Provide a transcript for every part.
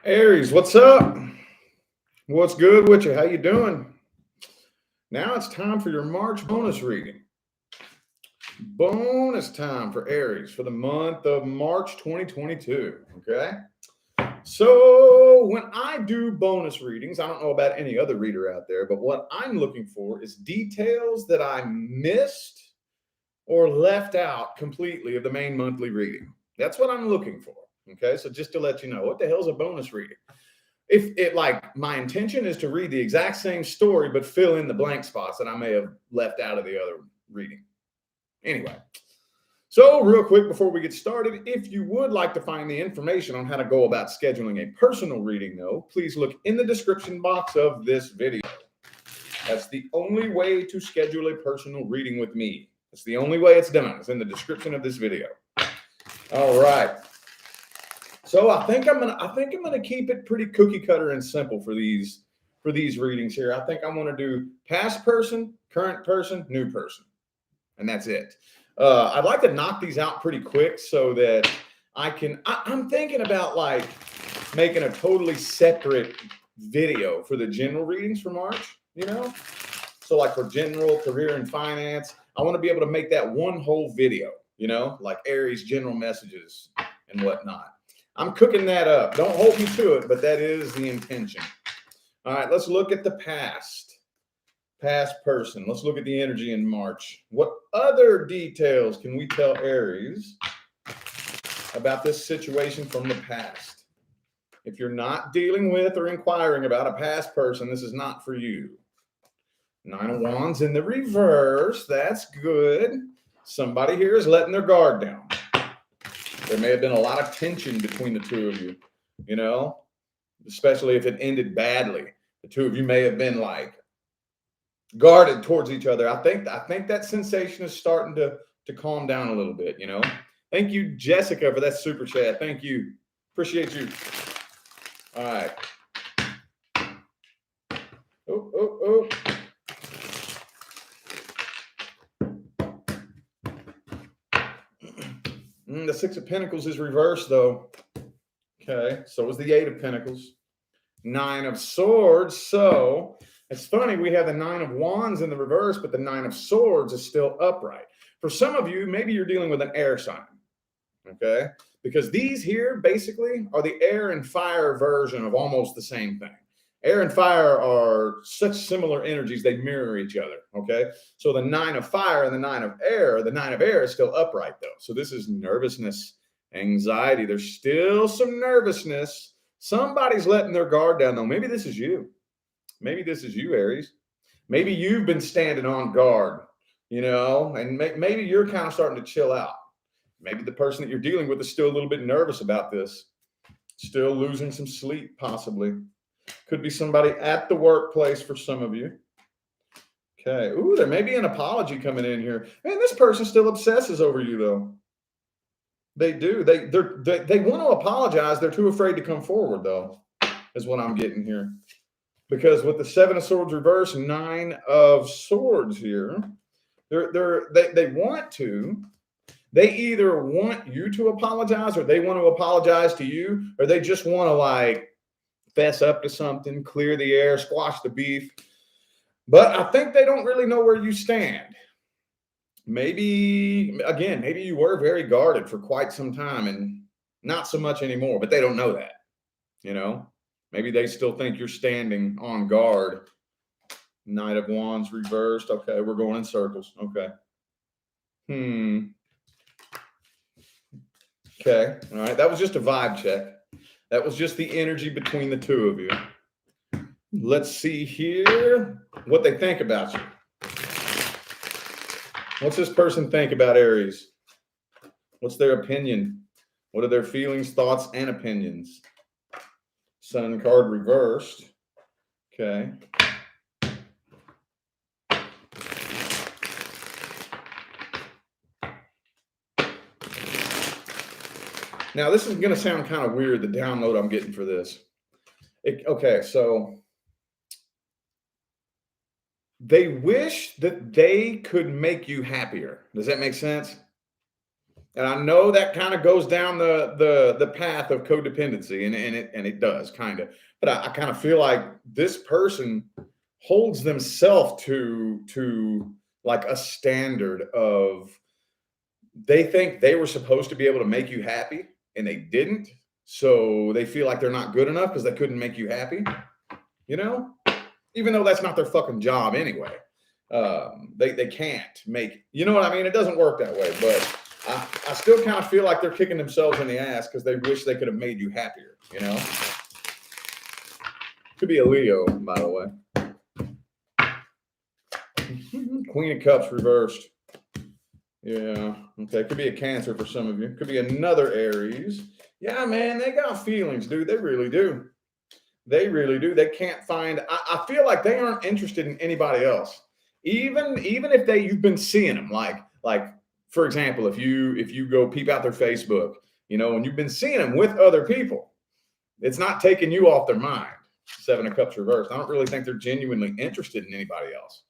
Aries, what's up? What's good with you? How you doing? Now it's time for your March bonus reading. Bonus time for Aries for the month of March 2022. Okay. So when I do bonus readings, I don't know about any other reader out there, but what I'm looking for is details that I missed or left out completely of the main monthly reading. That's what I'm looking for. Okay. So just to let you know, what the hell is a bonus reading? If it like my intention is to read the exact same story but fill in the blank spots that I may have left out of the other reading. Anyway, so real quick before we get started, if you would like to find the information on how to go about scheduling a personal reading, though, please look in the description box of this video. That's the only way to schedule a personal reading with me. That's the only way it's done. It's in the description of this video. All right. So I think I'm gonna keep it pretty cookie cutter and simple for these readings here. I think I'm gonna do past person, current person, new person, and that's it. I'd like to knock these out pretty quick so that I'm thinking about like making a totally separate video for the general readings for March. So like for general, career, and finance, I want to be able to make that one whole video. Like Aries general messages and whatnot. I'm cooking that up. Don't hold me to it, but that is the intention. All right, let's look at the past person. Let's look at the energy in March. What other details can we tell Aries about this situation from the past? If you're not dealing with or inquiring about a past person, this is not for you. Nine of Wands in the reverse. That's good. Somebody here is letting their guard down. There may have been a lot of tension between the two of you, especially if it ended badly. The two of you may have been like guarded towards each other. I think that sensation is starting to calm down a little bit, Thank you, Jessica, for that super chat. Thank you. Appreciate you. All right. Oh. The Six of Pentacles is reversed, though. Okay, so is the Eight of Pentacles. Nine of Swords. So it's funny, we have the Nine of Wands in the reverse, but the Nine of Swords is still upright. For some of you, maybe you're dealing with an air sign. Okay, because these here basically are the air and fire version of almost the same thing. Air and fire are such similar energies, they mirror each other, okay? So the Nine of Fire and the Nine of Air is still upright, though. So this is nervousness, anxiety. There's still some nervousness. Somebody's letting their guard down, though. Maybe this is you. Maybe this is you, Aries. Maybe you've been standing on guard, and maybe you're kind of starting to chill out. Maybe the person that you're dealing with is still a little bit nervous about this, still losing some sleep, possibly. Could be somebody at the workplace for some of you. Okay. Ooh, there may be an apology coming in here. Man, this person still obsesses over you, though. They do. They want to apologize. They're too afraid to come forward, though, is what I'm getting here. Because with the Seven of Swords reverse, Nine of Swords here, they want to. They either want you to apologize, or they want to apologize to you, or they just want to like fess up to something, clear the air, squash the beef. But I think they don't really know where you stand. Maybe you were very guarded for quite some time and not so much anymore, but they don't know that, Maybe they still think you're standing on guard. Knight of Wands reversed. Okay, we're going in circles. Okay. Okay, all right. That was just a vibe check. That was just the energy between the two of you. Let's see here what they think about you. What's this person think about Aries? What's their opinion? What are their feelings, thoughts, and opinions? Sun card reversed. Okay. Now, this is going to sound kind of weird, the download I'm getting for this. Okay, so they wish that they could make you happier. Does that make sense? And I know that kind of goes down the path of codependency, and it does kind of. But I kind of feel like this person holds themselves to like a standard of, they think they were supposed to be able to make you happy and they didn't. So they feel like they're not good enough because they couldn't make you happy, you know, even though that's not their fucking job anyway. They can't make, you know what I mean? It doesn't work that way, but I still kind of feel like they're kicking themselves in the ass because they wish they could have made you happier, you know? Could be a Leo, by the way. Queen of Cups reversed. Yeah. Okay. Could be a Cancer for some of you. Could be another Aries. Yeah, man, they got feelings, dude. They really do. They really do. They can't find. I feel like they aren't interested in anybody else. Even if you've been seeing them, like for example, if you go peep out their Facebook, you know, and you've been seeing them with other people, it's not taking you off their mind. Seven of Cups reversed. I don't really think they're genuinely interested in anybody else.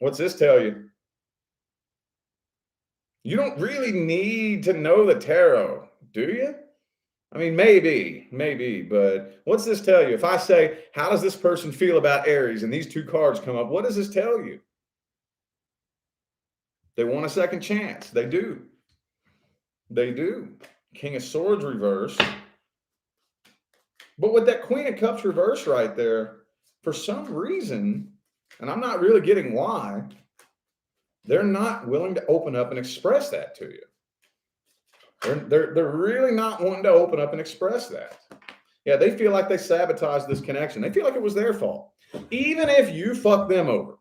What's this tell you? You don't really need to know the tarot, do you? I mean, maybe, but what's this tell you? If I say, how does this person feel about Aries, and these two cards come up, what does this tell you? They want a second chance. They do. They do. King of Swords reversed. But with that Queen of Cups reversed right there, for some reason, and I'm not really getting why, they're not willing to open up and express that to you. They're really not wanting to open up and express that. Yeah, they feel like they sabotaged this connection. They feel like it was their fault, even if you fucked them over.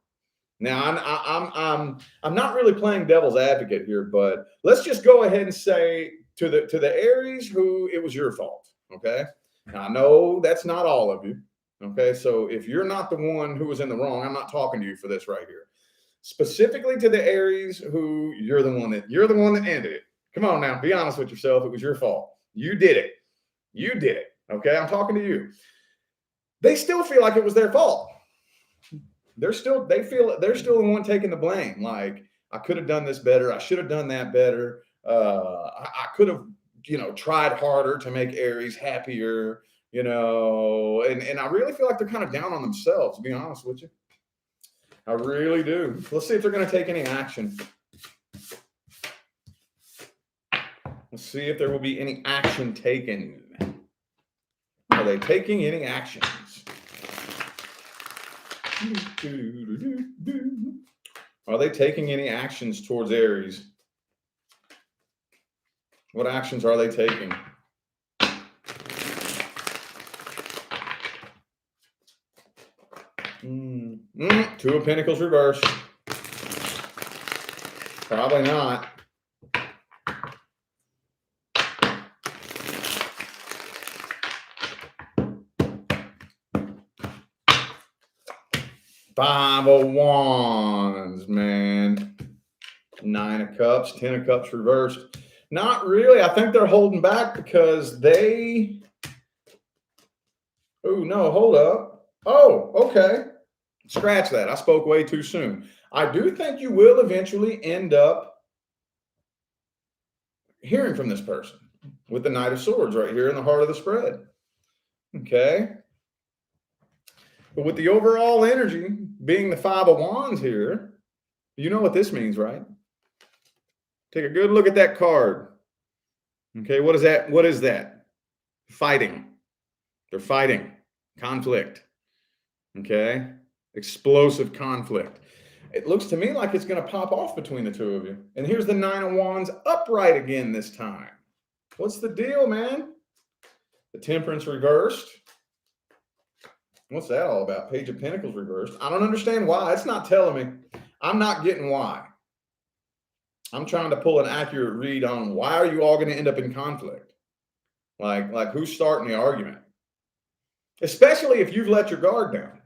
Now, I'm not really playing devil's advocate here, but let's just go ahead and say to the Aries who it was your fault. Okay, now, I know that's not all of you. Okay, so if you're not the one who was in the wrong, I'm not talking to you for this right here. Specifically to the Aries who you're the one that ended it. Come on now, be honest with yourself. It was your fault. You did it. You did it. Okay, I'm talking to you. They still feel like it was their fault. They feel they're still the one taking the blame. Like, I could have done this better. I should have done that better. I could have, tried harder to make Aries happier, and I really feel like they're kind of down on themselves, to be honest with you. I really do. Let's see if they're going to take any action. Let's see if there will be any action taken. Are they taking any actions? Are they taking any actions towards Aries? What actions are they taking? Two of Pentacles reversed. Probably not. Five of Wands, man. Nine of Cups, 10 of Cups reversed. Not really. I think they're holding back because they... Oh, no, hold up. Oh, okay. Scratch that. I spoke way too soon. I do think you will eventually end up hearing from this person with the Knight of Swords right here in the heart of the spread. Okay. But with the overall energy being the Five of Wands here, you know what this means, right? Take a good look at that card. Okay, what is that? What is that? Fighting. They're fighting. Conflict. Okay? Explosive conflict. It looks to me like it's going to pop off between the two of you. And here's the Nine of Wands upright again this time. What's the deal, man? The Temperance reversed. What's that all about? Page of Pentacles reversed. I don't understand why. It's not telling me. I'm not getting why. I'm trying to pull an accurate read on why are you all going to end up in conflict? Like who's starting the argument? Especially if you've let your guard down.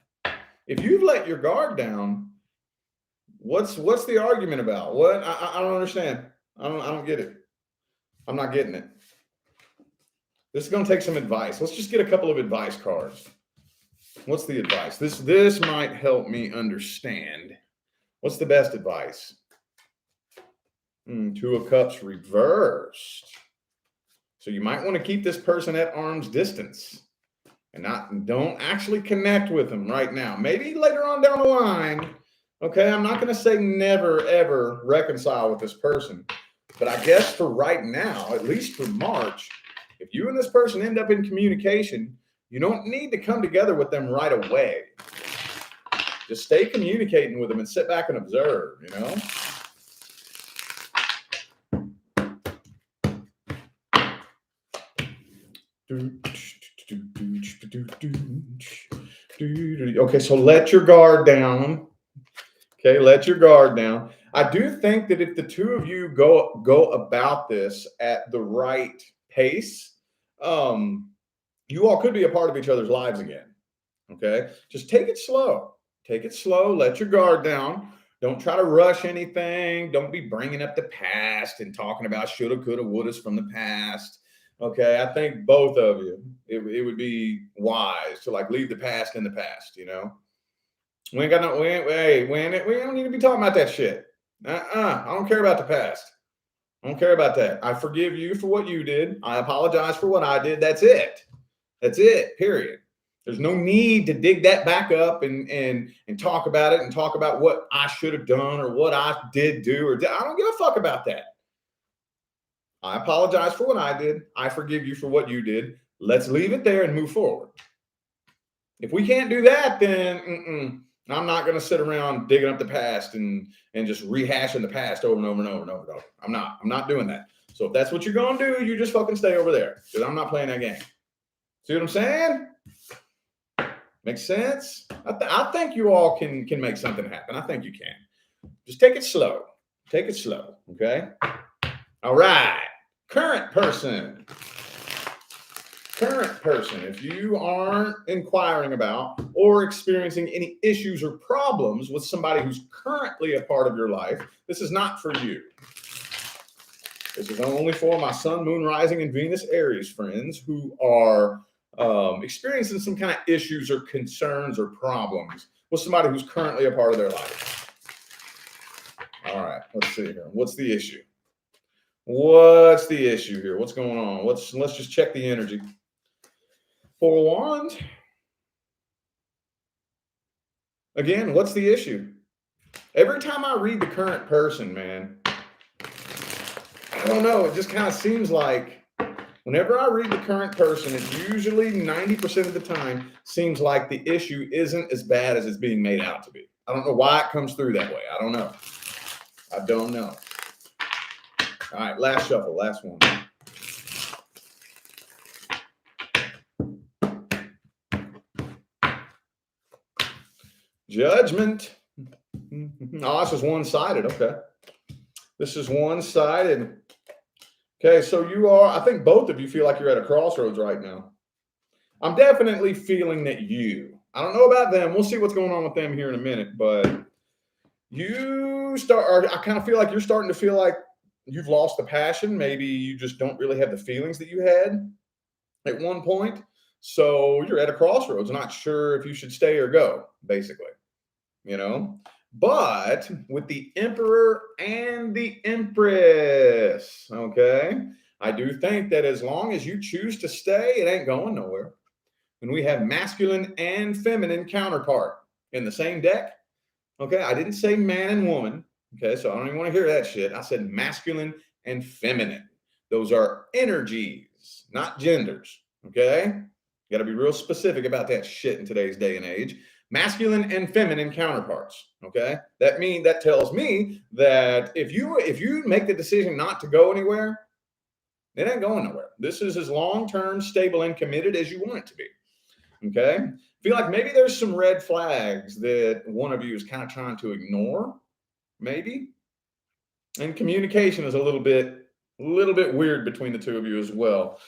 If you've let your guard down, what's the argument about? What? I don't understand. I don't get it. I'm not getting it. This is going to take some advice. Let's just get a couple of advice cards. What's the advice? This might help me understand. What's the best advice? Two of Cups reversed. So you might want to keep this person at arm's distance and don't actually connect with them right now. Maybe later on down the line. Okay, I'm not going to say never ever reconcile with this person, but I guess for right now, at least for March, if you and this person end up in communication, you don't need to come together with them right away. Just stay communicating with them and sit back and observe, you know? Okay, so let your guard down. Okay, let your guard down. I do think that if the two of you go about this at the right pace, you all could be a part of each other's lives again. Okay, just take it slow. Take it slow. Let your guard down. Don't try to rush anything. Don't be bringing up the past and talking about shoulda, coulda, wouldas from the past. Okay, I think both of you, it would be wise to like leave the past in the past. You know, we ain't got no. We don't need to be talking about that shit. I don't care about the past. I don't care about that. I forgive you for what you did. I apologize for what I did. That's it. That's it. Period. There's no need to dig that back up and talk about it and talk about what I should have done or what I did do or I don't give a fuck about that. I apologize for what I did. I forgive you for what you did. Let's leave it there and move forward. If we can't do that, then I'm not going to sit around digging up the past and just rehashing the past over and over and over and over and over. I'm not doing that. So if that's what you're going to do, you just fucking stay over there because I'm not playing that game. See what I'm saying? Makes sense? I think you all can make something happen. I think you can. Just take it slow. Take it slow. Okay? All right. Current person. Current person. If you aren't inquiring about or experiencing any issues or problems with somebody who's currently a part of your life, this is not for you. This is only for my Sun, Moon, Rising, and Venus Aries friends who are experiencing some kind of issues or concerns or problems with somebody who's currently a part of their life. All right, let's see here. What's the issue? What's the issue here? What's going on? Let's just check the energy. Four of Wands. Again, what's the issue? Every time I read the current person, man, I don't know. It just kind of seems like whenever I read the current person, it usually 90% of the time seems like the issue isn't as bad as it's being made out to be. I don't know why it comes through that way. I don't know. I don't know. All right, last shuffle, last one. Judgment. Oh, this is one-sided. Okay. This is one-sided. Okay, so I think both of you feel like you're at a crossroads right now. I'm definitely feeling that I don't know about them. We'll see what's going on with them here in a minute, but I kind of feel like you're starting to feel like you've lost the passion. Maybe you just don't really have the feelings that you had at one point. So you're at a crossroads, not sure if you should stay or go, basically, you know? But with the Emperor and the Empress, okay, I do think that as long as you choose to stay, it ain't going nowhere. And we have masculine and feminine counterpart in the same deck. Okay, I didn't say man and woman. Okay, so I don't even want to hear that shit. I said masculine and feminine. Those are energies, not genders. Okay, got to be real specific about that shit in today's day and age. Masculine and feminine counterparts. Okay, that tells me that if you make the decision not to go anywhere, it ain't going nowhere. This is as long-term, stable, and committed as you want it to be. Okay, feel like maybe there's some red flags that one of you is kind of trying to ignore, maybe. And communication is a little bit weird between the two of you as well.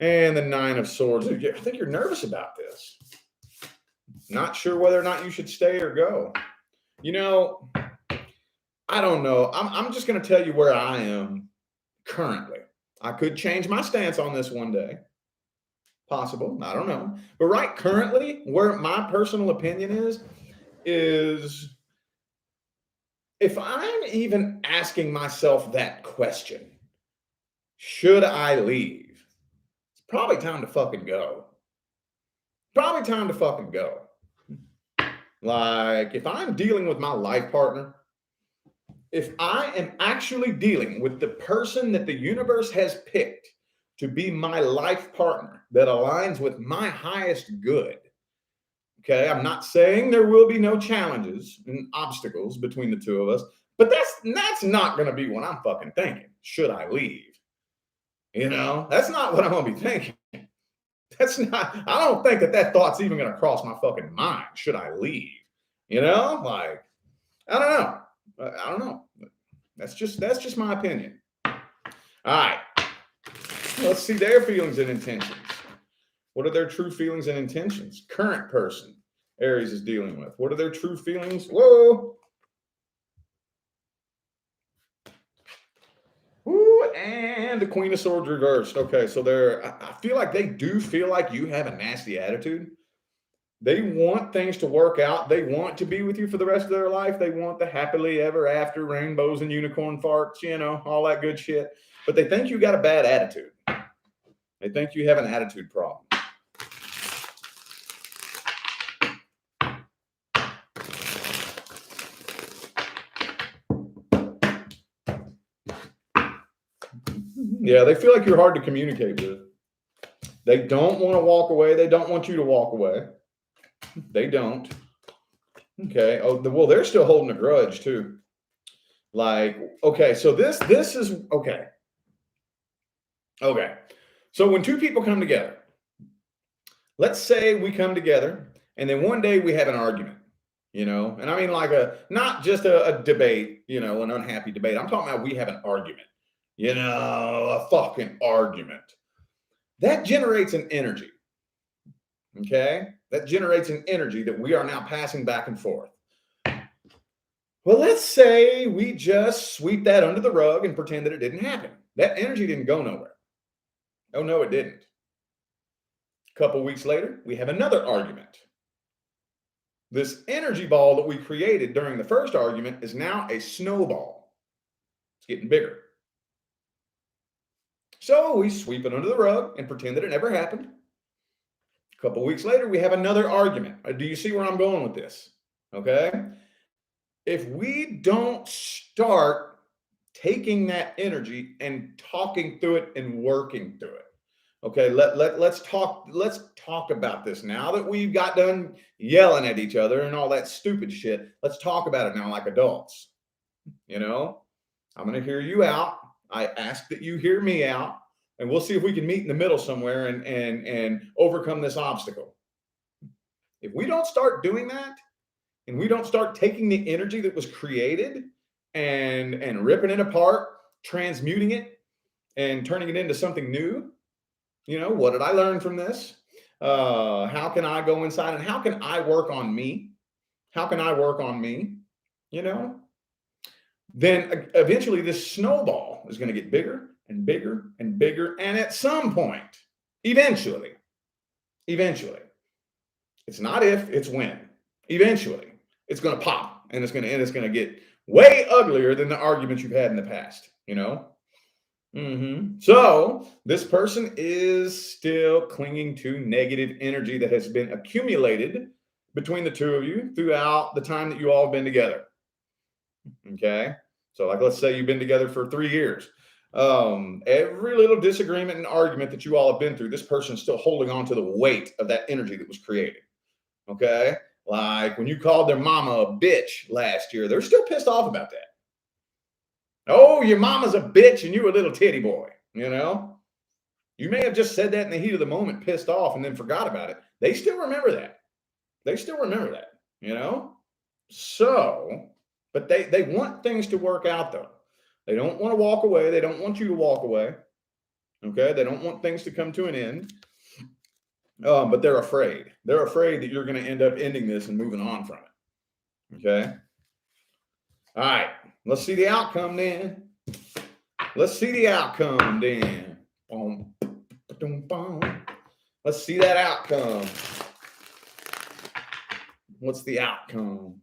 And the Nine of Swords. I think you're nervous about this. Not sure whether or not you should stay or go. You know, I don't know. I'm just going to tell you where I am currently. I could change my stance on this one day. Possible. I don't know. But right currently, where my personal opinion is if I'm even asking myself that question, should I leave? It's probably time to fucking go. Probably time to fucking go. Like, if I'm dealing with my life partner, if I am actually dealing with the person that the universe has picked to be my life partner that aligns with my highest good, okay, I'm not saying there will be no challenges and obstacles between the two of us, but that's not going to be what I'm fucking thinking. Should I leave? That's not what I'm going to be thinking. That's not, I don't think that thought's even going to cross my fucking mind. Should I leave? Like, I don't know. I don't know. That's just my opinion. All right. Let's see their feelings and intentions. What are their true feelings and intentions? Current person Aries is dealing with. What are their true feelings? Whoa. Ooh, and the Queen of Swords reversed. Okay, so I feel like they do feel like you have a nasty attitude. They want things to work out. They want to be with you for the rest of their life. They want the happily ever after, rainbows and unicorn farts, all that good shit. But they think you got a bad attitude. They think you have an attitude problem. Yeah, they feel like you're hard to communicate with. They don't want to walk away. They don't want you to walk away. They don't. Okay. Oh, well, they're still holding a grudge too. Like, okay, so this is okay. Okay. So when two people come together, let's say we come together and then one day we have an argument, and I mean like not just a debate, an unhappy debate. I'm talking about we have an argument, a fucking argument. That generates an energy. Okay. That generates an energy that we are now passing back and forth. Well, let's say we just sweep that under the rug and pretend that it didn't happen. That energy didn't go nowhere. Oh, no, it didn't. A couple weeks later, we have another argument. This energy ball that we created during the first argument is now a snowball. It's getting bigger. So we sweep it under the rug and pretend that it never happened. A couple weeks later, we have another argument. Do you see where I'm going with this? Okay. If we don't start taking that energy and talking through it and working through it. Okay, let's talk about this now that we've got done yelling at each other and all that stupid shit. Let's talk about it now like adults. I'm going to hear you out. I ask that you hear me out, and we'll see if we can meet in the middle somewhere and overcome this obstacle. If we don't start doing that, and we don't start taking the energy that was created and ripping it apart, transmuting it, and turning it into something new, what did I learn from this? How can I go inside and how can I work on me? How can I work on me? Then eventually this snowball is going to get bigger and bigger and bigger. And at some point, eventually, it's not if, it's when. Eventually, it's going to pop and it's going to get way uglier than the arguments you've had in the past, So this person is still clinging to negative energy that has been accumulated between the two of you throughout the time that you all have been together. Okay. So like, let's say you've been together for 3 years. Every little disagreement and argument that you all have been through, this person's still holding on to the weight of that energy that was created. Okay. Like when you called their mama a bitch last year, they're still pissed off about that. Oh, your mama's a bitch and you a little titty boy, You may have just said that in the heat of the moment, pissed off, and then forgot about it. They still remember that. So, but they want things to work out, though. They don't want to walk away. They don't want you to walk away. Okay? They don't want things to come to an end. But they're afraid. They're afraid that you're going to end up ending this and moving on from it. Okay? All right. Let's see the outcome then. Let's see the outcome then. Let's see that outcome. What's the outcome?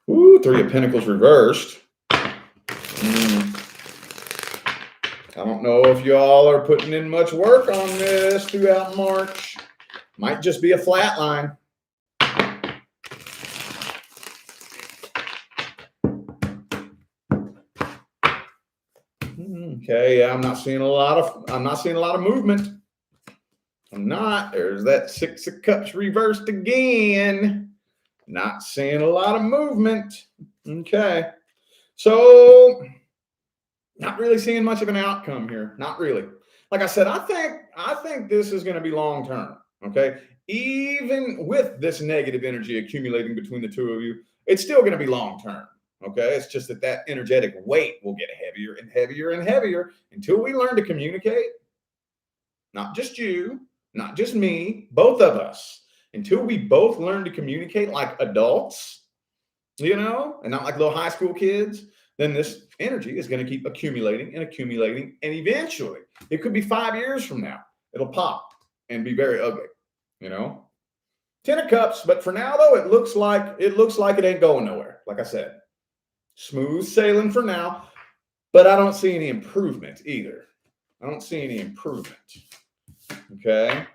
Ooh, Three of Pentacles reversed. I don't know if y'all are putting in much work on this throughout March. Might just be a flat line. Okay, yeah, I'm not seeing a lot of movement. I'm not. There's that Six of Cups reversed again. Not seeing a lot of movement. Okay. So not really seeing much of an outcome here. Not really. Like I said, I think this is going to be long term. Okay. Even with this negative energy accumulating between the two of you, it's still going to be long term. Okay. It's just that energetic weight will get heavier and heavier and heavier until we learn to communicate. Not just you, not just me, both of us. Until we both learn to communicate like adults, and not like little high school kids, then this energy is going to keep accumulating and accumulating. And eventually, it could be 5 years from now, it'll pop and be very ugly, 10 of Cups. But for now, though, it looks like it ain't going nowhere. Like I said, smooth sailing for now, but I don't see any improvement either. I don't see any improvement. Okay.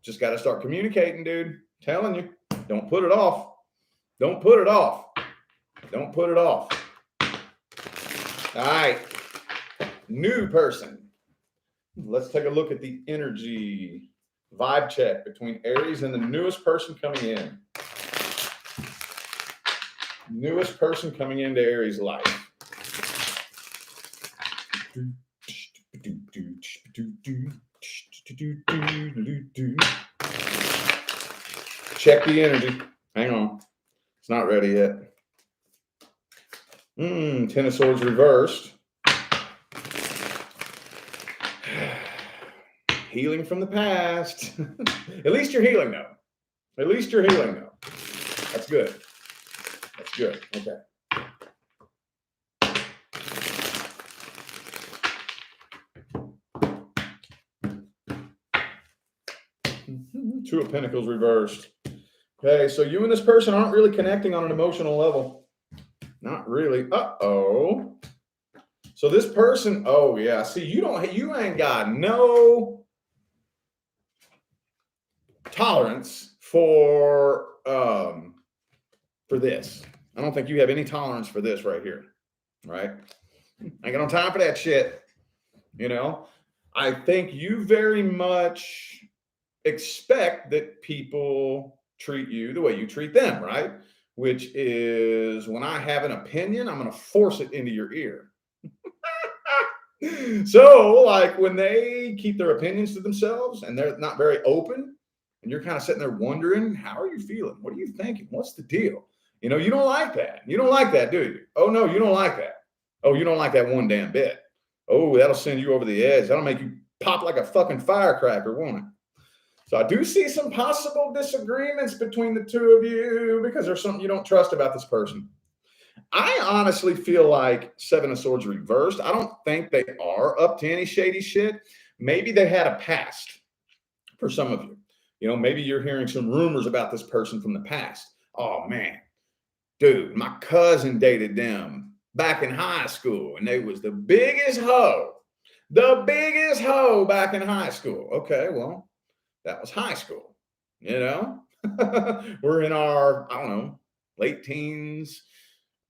Just got to start communicating, dude. Telling you, don't put it off. Don't put it off. Don't put it off. All right. New person. Let's take a look at the energy vibe check between Aries and the newest person coming in. Newest person coming into Aries' life. Check the energy. Hang on. It's not ready yet. 10 of Swords reversed. Healing from the past. At least you're healing though. At least you're healing though. That's good. That's good. Okay. Two of Pentacles reversed. Okay, so you and this person aren't really connecting on an emotional level. Not really. Uh-oh. So this person, oh yeah, see, you ain't got no tolerance for this. I don't think you have any tolerance for this right here. Right? Ain't got no time for that shit. I think you very much expect that people treat you the way you treat them, right? Which is, when I have an opinion, I'm going to force it into your ear. So, like, when they keep their opinions to themselves and they're not very open, and you're kind of sitting there wondering, how are you feeling? What are you thinking? What's the deal? You don't like that. You don't like that, do you? Oh, no, you don't like that. Oh, you don't like that one damn bit. Oh, that'll send you over the edge. That'll make you pop like a fucking firecracker, won't it? So I do see some possible disagreements between the two of you because there's something you don't trust about this person. I honestly feel like Seven of Swords reversed. I don't think they are up to any shady shit. Maybe they had a past for some of you. Maybe you're hearing some rumors about this person from the past. Oh, man. Dude, my cousin dated them back in high school, and they was the biggest hoe. The biggest hoe back in high school. Okay, well, that was high school, We're in our, I don't know, late teens,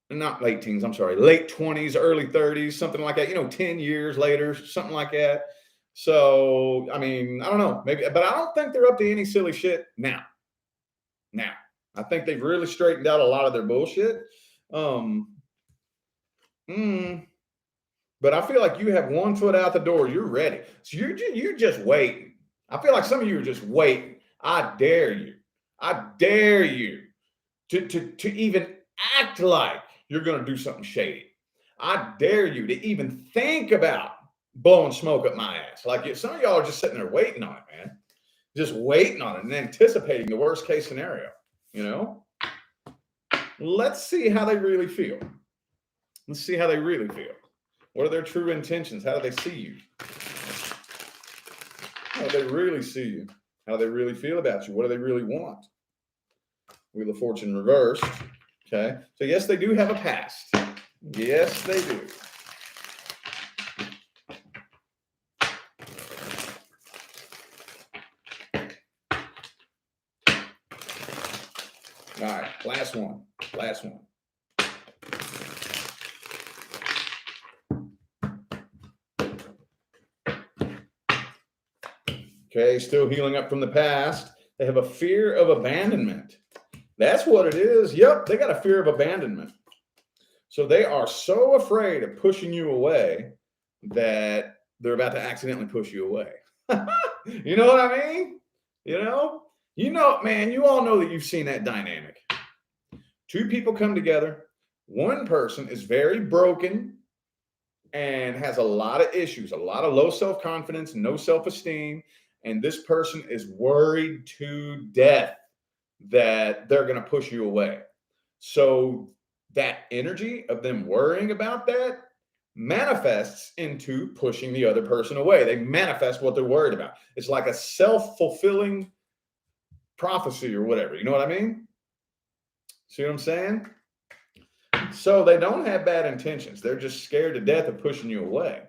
not late teens, I'm sorry, late 20s, early 30s, something like that, 10 years later, something like that. So, I mean, I don't know, maybe, but I don't think they're up to any silly shit now. I think they've really straightened out a lot of their bullshit. But I feel like you have one foot out the door. You're ready. So you're just waiting. I feel like some of you are just waiting. I dare you. I dare you to even act like you're going to do something shady. I dare you to even think about blowing smoke up my ass. Like, some of y'all are just sitting there waiting on it, man. Just waiting on it and anticipating the worst case scenario, Let's see how they really feel. Let's see how they really feel. What are their true intentions? How do they see you? How do they really see you? How do they really feel about you? What do they really want? Wheel of Fortune reversed. Okay. So yes, they do have a past. Yes, they do. All right. Last one. Last one. Okay. Still healing up from the past. They have a fear of abandonment. That's what it is. Yep. They got a fear of abandonment. So they are so afraid of pushing you away that they're about to accidentally push you away. You know what I mean? Man, you all know that you've seen that dynamic. Two people come together. One person is very broken and has a lot of issues, a lot of low self-confidence, no self-esteem. And this person is worried to death that they're going to push you away. So that energy of them worrying about that manifests into pushing the other person away. They manifest what they're worried about. It's like a self-fulfilling prophecy or whatever. You know what I mean? See what I'm saying? So they don't have bad intentions. They're just scared to death of pushing you away.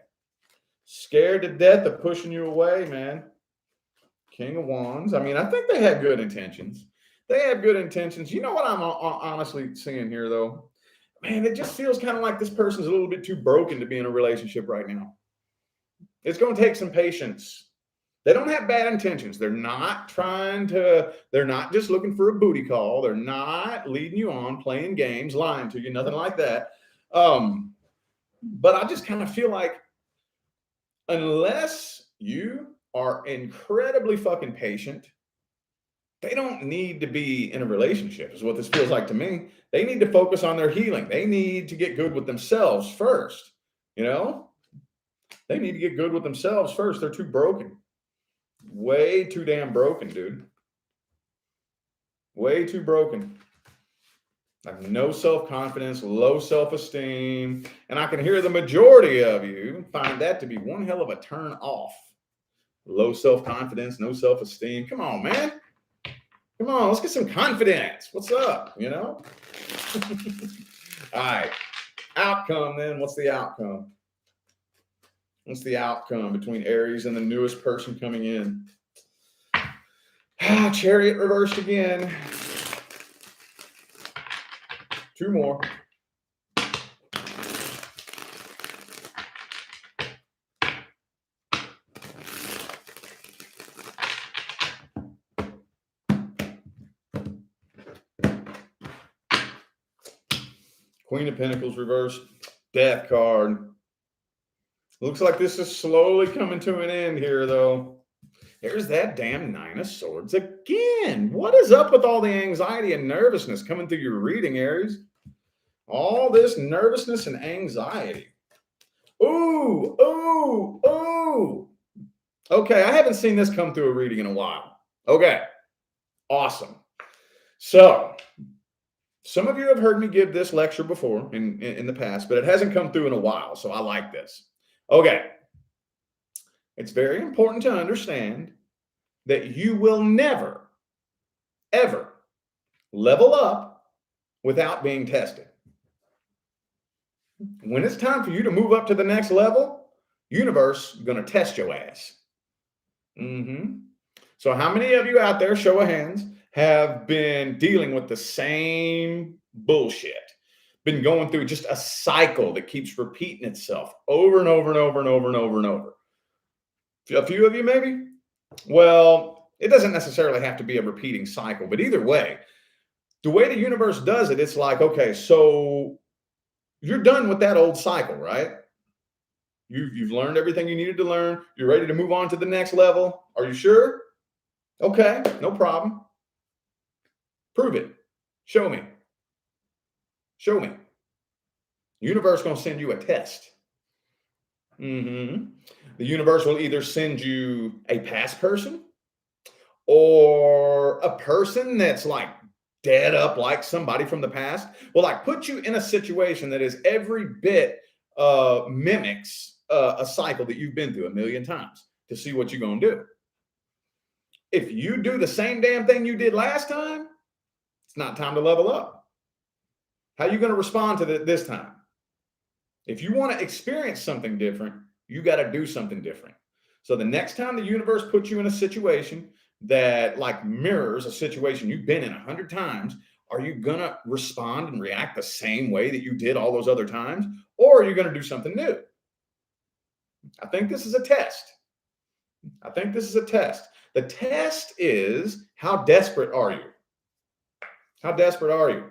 Scared to death of pushing you away, man. King of Wands. I mean, I think they have good intentions. They have good intentions. You know what I'm honestly seeing here, though? Man, it just feels kind of like this person's a little bit too broken to be in a relationship right now. It's going to take some patience. They don't have bad intentions. They're not just looking for a booty call. They're not leading you on, playing games, lying to you, nothing like that. But I just kind of feel like unless you are incredibly fucking patient, they don't need to be in a relationship, is what this feels like to me. They need to focus on their healing. They need to get good with themselves first. They need to get good with themselves first. They're too broken. Way too damn broken, dude. Way too broken. Like no self-confidence, low self-esteem. And I can hear the majority of you find that to be one hell of a turn off. Low self-confidence, no self-esteem. Come on, man. Come on, let's get some confidence. What's up? All right. Outcome then. What's the outcome? What's the outcome between Aries and the newest person coming in? Chariot reversed again. Two more. Queen of Pentacles reversed. Death card. Looks like this is slowly coming to an end here, though. There's that damn Nine of Swords again. What is up with all the anxiety and nervousness coming through your reading, Aries? All this nervousness and anxiety. Ooh, ooh, ooh. Okay, I haven't seen this come through a reading in a while. Okay, awesome. So, some of you have heard me give this lecture before in the past, but it hasn't come through in a while, so I like this. Okay. It's very important to understand that you will never, ever level up without being tested. When it's time for you to move up to the next level, universe is going to test your ass. So how many of you out there, show of hands, have been dealing with the same bullshit? Been going through just a cycle that keeps repeating itself over and over and over and over and over and over. A few of you, maybe? Well, it doesn't necessarily have to be a repeating cycle, but either way, the way the universe does it, it's like, okay, so you're done with that old cycle, right? You've learned everything you needed to learn. You're ready to move on to the next level. Are you sure? Okay, no problem. Prove it. Show me. Show me. Universe going to send you a test. The universe will either send you a past person or a person that's like dead up, like somebody from the past. Will like put you in a situation that is every bit mimics a cycle that you've been through a million times to see what you're going to do. If you do the same damn thing you did last time, it's not time to level up. How are you going to respond to this time? If you want to experience something different, you got to do something different. So the next time the universe puts you in a situation that like mirrors a situation you've been in 100 times, are you going to respond and react the same way that you did all those other times? Or are you going to do something new? I think this is a test. I think this is a test. The test is, how desperate are you? How desperate are you?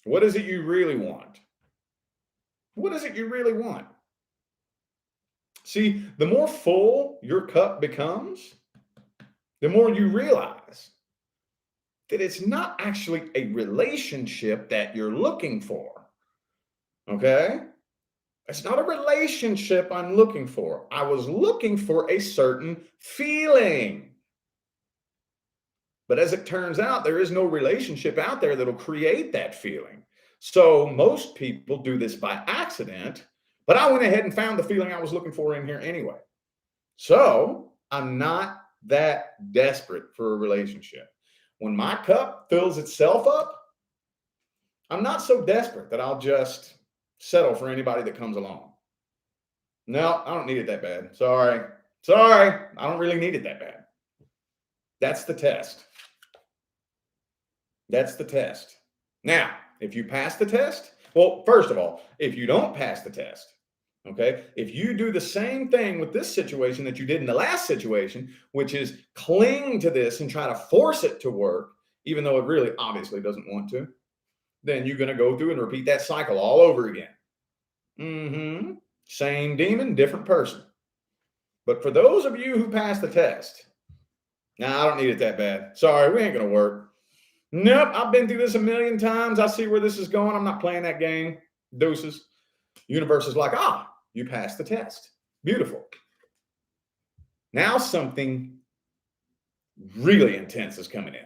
What is it you really want? What is it you really want? See, the more full your cup becomes, the more you realize that it's not actually a relationship that you're looking for. Okay? It's not a relationship I'm looking for. I was looking for a certain feeling. But as it turns out, there is no relationship out there that'll create that feeling. So most people do this by accident, but I went ahead and found the feeling I was looking for in here anyway. So I'm not that desperate for a relationship. When my cup fills itself up, I'm not so desperate that I'll just settle for anybody that comes along. No, I don't need it that bad. Sorry. I don't really need it that bad. That's the test. That's the test. Now, if you pass the test, well, first of all, if you don't pass the test, okay, if you do the same thing with this situation that you did in the last situation, which is cling to this and try to force it to work, even though it really obviously doesn't want to, then you're going to go through and repeat that cycle all over again. Same demon, different person. But for those of you who pass the test, I don't need it that bad. Sorry, we ain't going to work. Nope, I've been through this a million times. I see where this is going. I'm not playing that game. Deuces. Universe is like, you passed the test. Beautiful. Now something really intense is coming in.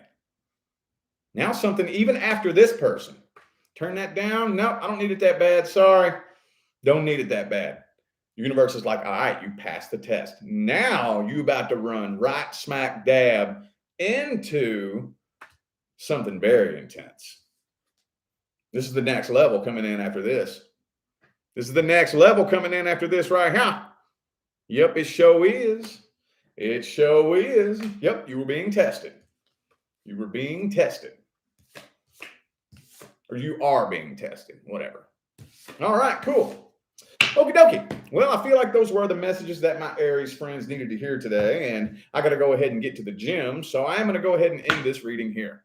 Now something, even after this person. Turn that down. Nope, I don't need it that bad. Sorry. Don't need it that bad. Universe is like, all right, you passed the test. Now you about to run right smack dab into something very intense. This is the next level coming in after this. This is the next level coming in after this right here. Yep, it sure is. It sure is. Yep, you were being tested. You were being tested. Or you are being tested, whatever. All right, cool. Okie dokie. Well, I feel like those were the messages that my Aries friends needed to hear today, and I got to go ahead and get to the gym, so I am going to go ahead and end this reading here.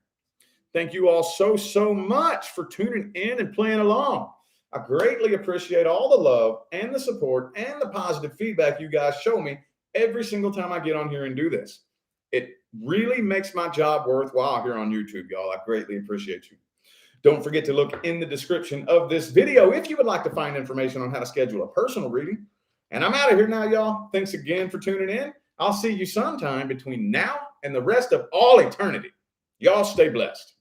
Thank you all so much for tuning in and playing along. I greatly appreciate all the love and the support and the positive feedback you guys show me every single time I get on here and do this. It really makes my job worthwhile here on YouTube, y'all. I greatly appreciate you. Don't forget to look in the description of this video if you would like to find information on how to schedule a personal reading. And I'm out of here now, y'all. Thanks again for tuning in. I'll see you sometime between now and the rest of all eternity. Y'all stay blessed.